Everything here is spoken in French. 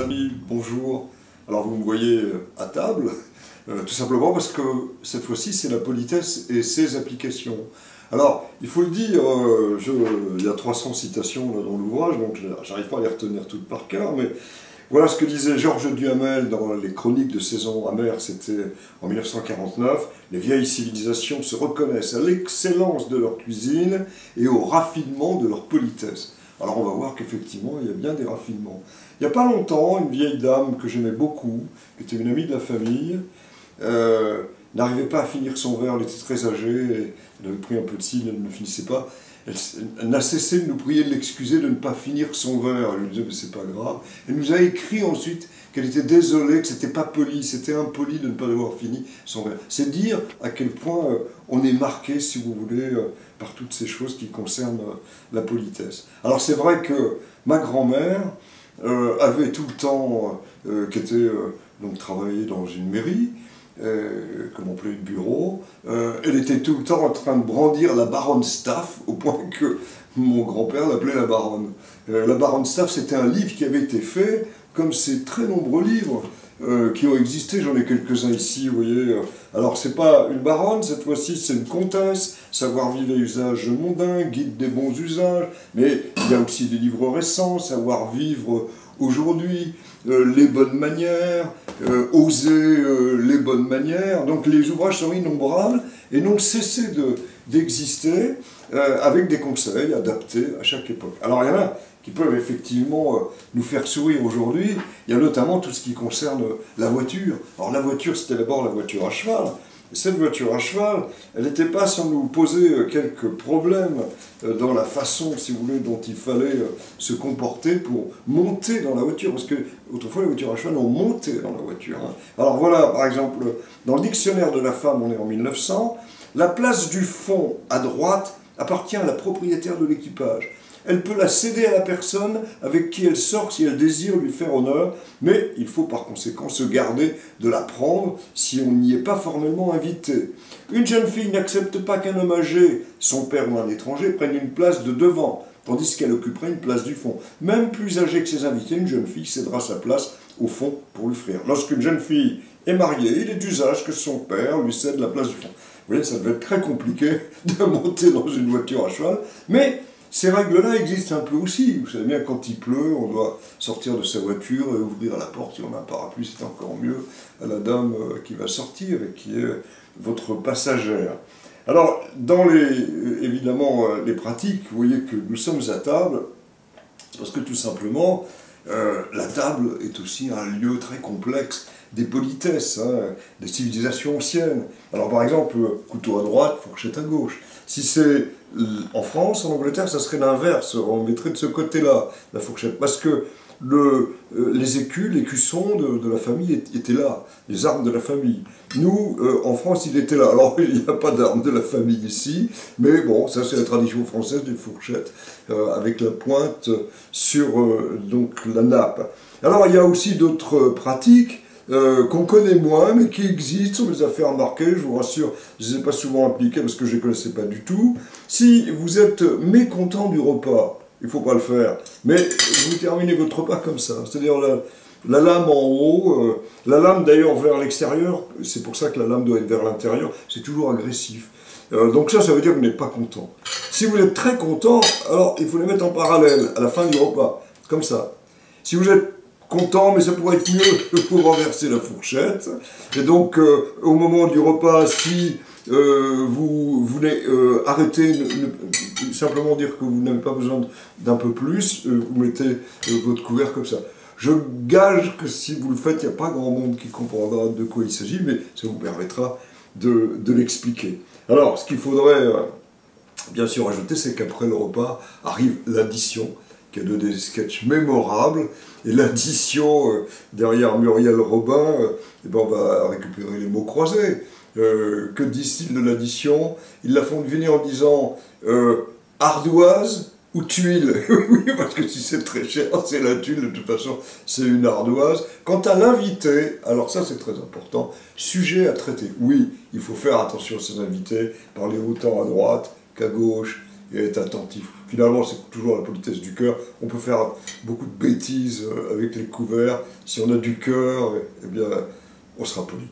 amis, bonjour. Alors vous me voyez à table, tout simplement parce que cette fois-ci c'est la politesse et ses applications. Alors, il faut le dire, il y a 300 citations là, dans l'ouvrage, donc j'arrive pas à les retenir toutes par cœur, mais voilà ce que disait Georges Duhamel dans les Chroniques de saisons amères, c'était en 1949. Les vieilles civilisations se reconnaissent à l'excellence de leur cuisine et au raffinement de leur politesse. Alors on va voir qu'effectivement, il y a bien des raffinements. Il n'y a pas longtemps, une vieille dame que j'aimais beaucoup, qui était une amie de la famille, n'arrivait pas à finir son verre, elle était très âgée, elle avait pris un peu de cidre, elle ne finissait pas. Elle n'a cessé de nous prier de l'excuser de ne pas finir son verre. Elle lui disait, mais c'est pas grave. Elle nous a écrit ensuite qu'elle était désolée, que c'était pas poli, c'était impoli de ne pas avoir fini son verre. C'est dire à quel point on est marqué, si vous voulez, par toutes ces choses qui concernent la politesse. Alors c'est vrai que ma grand-mère avait tout le temps, qui était donc travaillait dans une mairie, comme employée de bureau, elle était tout le temps en train de brandir la baronne Staff, au point que mon grand-père l'appelait la baronne. La baronne Staff, c'était un livre qui avait été fait, comme ces très nombreux livres qui ont existé, j'en ai quelques-uns ici, vous voyez. Alors, c'est pas une baronne, cette fois-ci, c'est une comtesse, savoir-vivre et usages mondains, guide des bons usages, mais il y a aussi des livres récents, savoir-vivre aujourd'hui, les bonnes manières, oser les bonnes manières. Donc les ouvrages sont innombrables et n'ont cessé d'exister avec des conseils adaptés à chaque époque. Alors il y en a qui peuvent effectivement nous faire sourire aujourd'hui. Il y a notamment tout ce qui concerne la voiture. Alors la voiture, c'était d'abord la voiture à cheval. Et cette voiture à cheval, elle n'était pas sans nous poser quelques problèmes dans la façon, si vous voulez, dont il fallait se comporter pour monter dans la voiture. Parce que autrefois, les voitures à cheval ont monté dans la voiture. Alors voilà, par exemple, dans le dictionnaire de la femme, on est en 1900, la place du fond à droite appartient à la propriétaire de l'équipage. Elle peut la céder à la personne avec qui elle sort si elle désire lui faire honneur, mais il faut par conséquent se garder de la prendre si on n'y est pas formellement invité. Une jeune fille n'accepte pas qu'un homme âgé, son père ou un étranger, prenne une place de devant, tandis qu'elle occuperait une place du fond. Même plus âgée que ses invités, une jeune fille cédera sa place au fond pour l'offrir. Lorsqu'une jeune fille est mariée, il est d'usage que son père lui cède la place du fond. Vous voyez, ça devait être très compliqué de monter dans une voiture à cheval, mais ces règles-là existent un peu aussi. Vous savez bien, quand il pleut, on doit sortir de sa voiture et ouvrir la porte. Si on a un parapluie, c'est encore mieux à la dame qui va sortir et qui est votre passagère. Alors, dans évidemment les pratiques, vous voyez que nous sommes à table, parce que tout simplement, la table est aussi un lieu très complexe des politesses, des civilisations anciennes. Alors par exemple, couteau à droite, fourchette à gauche. Si c'est en France, en Angleterre, ça serait l'inverse, on mettrait de ce côté-là la fourchette, parce que les écus, les cuissons de la famille étaient là, les armes de la famille. Nous, en France, il était là. Alors, il n'y a pas d'armes de la famille ici, mais bon, ça c'est la tradition française des fourchettes, avec la pointe sur donc, la nappe. Alors, il y a aussi d'autres pratiques, qu'on connaît moins, mais qui existent, on les a fait remarquer, je vous rassure, je ne les ai pas souvent appliqués parce que je ne les connaissais pas du tout. Si vous êtes mécontent du repas, il ne faut pas le faire, mais vous terminez votre repas comme ça, c'est-à-dire la lame en haut, la lame d'ailleurs vers l'extérieur, c'est pour ça que la lame doit être vers l'intérieur, c'est toujours agressif. Donc ça veut dire que vous n'êtes pas content. Si vous êtes très content, alors il faut les mettre en parallèle, à la fin du repas, comme ça. Si vous êtes content, mais ça pourrait être mieux pour renverser la fourchette. Et donc, au moment du repas, si vous voulez arrêter, simplement dire que vous n'avez pas besoin d'un peu plus, vous mettez votre couvert comme ça. Je gage que si vous le faites, il n'y a pas grand monde qui comprendra de quoi il s'agit, mais ça vous permettra de l'expliquer. Alors, ce qu'il faudrait bien sûr ajouter, c'est qu'après le repas arrive l'addition, qui a donné des sketchs mémorables, et l'addition, derrière Muriel Robin, eh ben on va récupérer les mots croisés. Que disent-ils de l'addition? Ils la font deviner en disant ardoise ou tuile. Oui, parce que si c'est très cher, c'est la tuile, de toute façon, c'est une ardoise. Quant à l'invité, alors ça c'est très important, sujet à traiter. Oui, il faut faire attention à ses invités, parler autant à droite qu'à gauche, et être attentif. Finalement, c'est toujours la politesse du cœur. On peut faire beaucoup de bêtises avec les couverts. Si on a du cœur, eh bien, on sera poli.